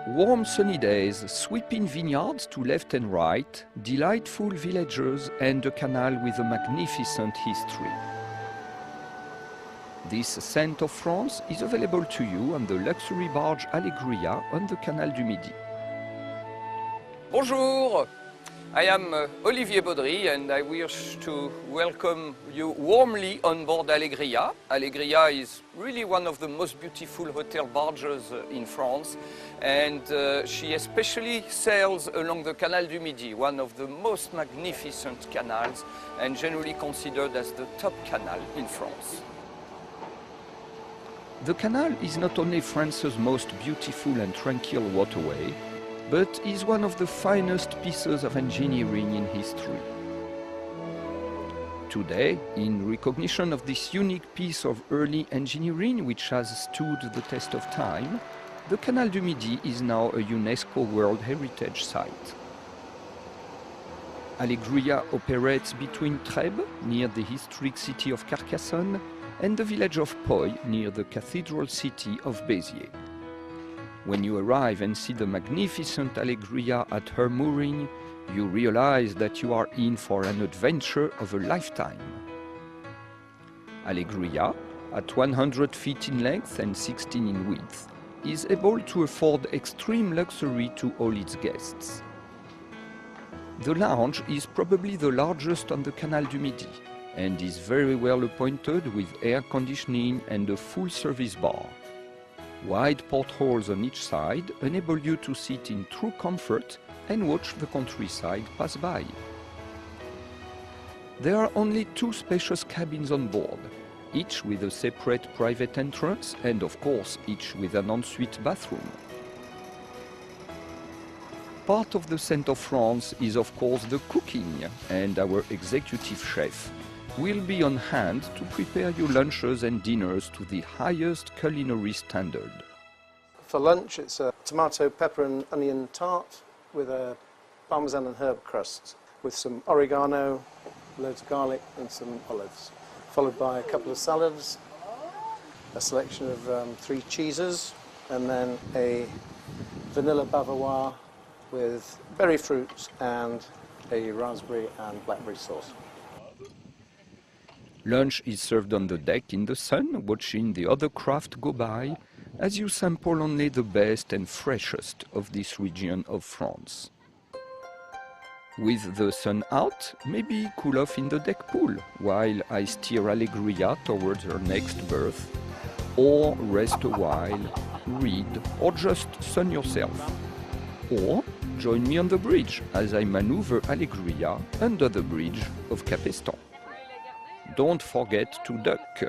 Warm sunny days, sweeping vineyards to left and right, delightful villagers and a canal with a magnificent history. This scent of France is available to you on the luxury barge Allegria on the Canal du Midi. Bonjour, I am Olivier Baudry and I wish to welcome you warmly on board Allegria. Allegria is really one of the most beautiful hotel barges in France, and she especially sails along the Canal du Midi, one of the most magnificent canals and generally considered as the top canal in France. The canal is not only France's most beautiful and tranquil waterway, but is one of the finest pieces of engineering in history. Today, in recognition of this unique piece of early engineering which has stood the test of time, the Canal du Midi is now a UNESCO World Heritage Site. Allegria operates between Trèbes, near the historic city of Carcassonne, and the village of Poy, near the cathedral city of Béziers. When you arrive and see the magnificent Allegria at her mooring, you realize that you are in for an adventure of a lifetime. Allegria, at 100 feet in length and 16 in width, is able to afford extreme luxury to all its guests. The lounge is probably the largest on the Canal du Midi and is very well appointed with air conditioning and a full-service bar. Wide portholes on each side enable you to sit in true comfort and watch the countryside pass by. There are only 2 spacious cabins on board, each with a separate private entrance and, of course, each with an ensuite bathroom. Part of the scent of France is, of course, the cooking, and our executive chef will be on hand to prepare your lunches and dinners to the highest culinary standard. For lunch, it's a tomato, pepper and onion tart with a parmesan and herb crust with some oregano, loads of garlic and some olives, followed by a couple of salads, a selection of 3 cheeses, and then a vanilla bavarois with berry fruits and a raspberry and blackberry sauce. Lunch is served on the deck in the sun, watching the other craft go by, as you sample only the best and freshest of this region of France. With the sun out, maybe cool off in the deck pool, while I steer Allegria towards her next berth, or rest a while, read, or just sun yourself. Or join me on the bridge as I maneuver Allegria under the bridge of Capestan. Don't forget to duck.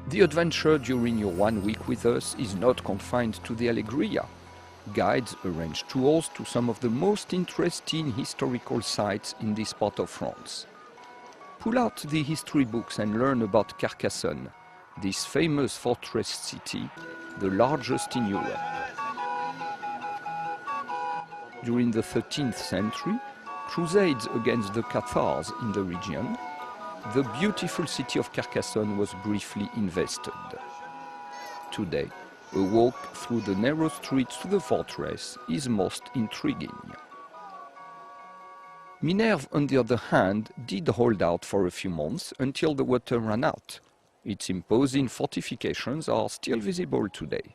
The adventure during your 1 week with us is not confined to the Allegria. Guides arrange tours to some of the most interesting historical sites in this part of France. Pull out the history books and learn about Carcassonne, this famous fortress city, the largest in Europe. During the 13th century, crusades against the Cathars in the region, the beautiful city of Carcassonne was briefly invested. Today, a walk through the narrow streets to the fortress is most intriguing. Minerve, on the other hand, did hold out for a few months until the water ran out. Its imposing fortifications are still visible today.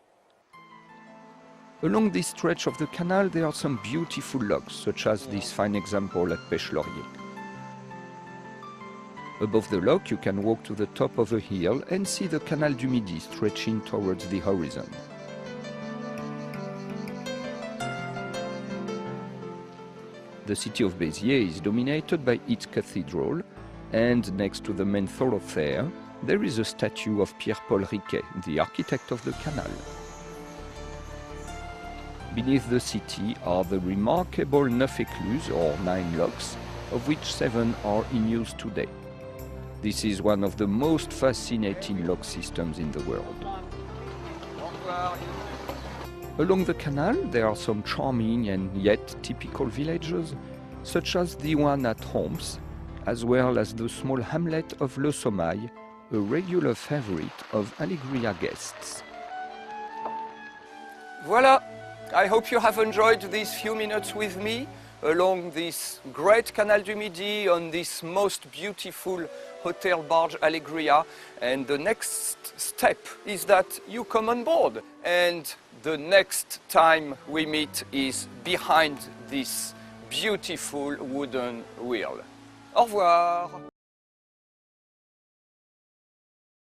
Along this stretch of the canal there are some beautiful locks, such as this fine example at Pêche-Laurier. Above the lock you can walk to the top of a hill and see the Canal du Midi stretching towards the horizon. The city of Béziers is dominated by its cathedral, and next to the main thoroughfare there is a statue of Pierre-Paul Riquet, the architect of the canal. Beneath the city are the remarkable 9 écluses, or 9 locks, of which 7 are in use today. This is one of the most fascinating lock systems in the world. Along the canal there are some charming and yet typical villages, such as the one at Homs, as well as the small hamlet of Le Sommail, a regular favorite of Allegria guests. Voilà, I hope you have enjoyed these few minutes with me along this great Canal du Midi on this most beautiful hotel barge Allegria. And the next step is that you come on board. And the next time we meet is behind this beautiful wooden wheel. Au revoir!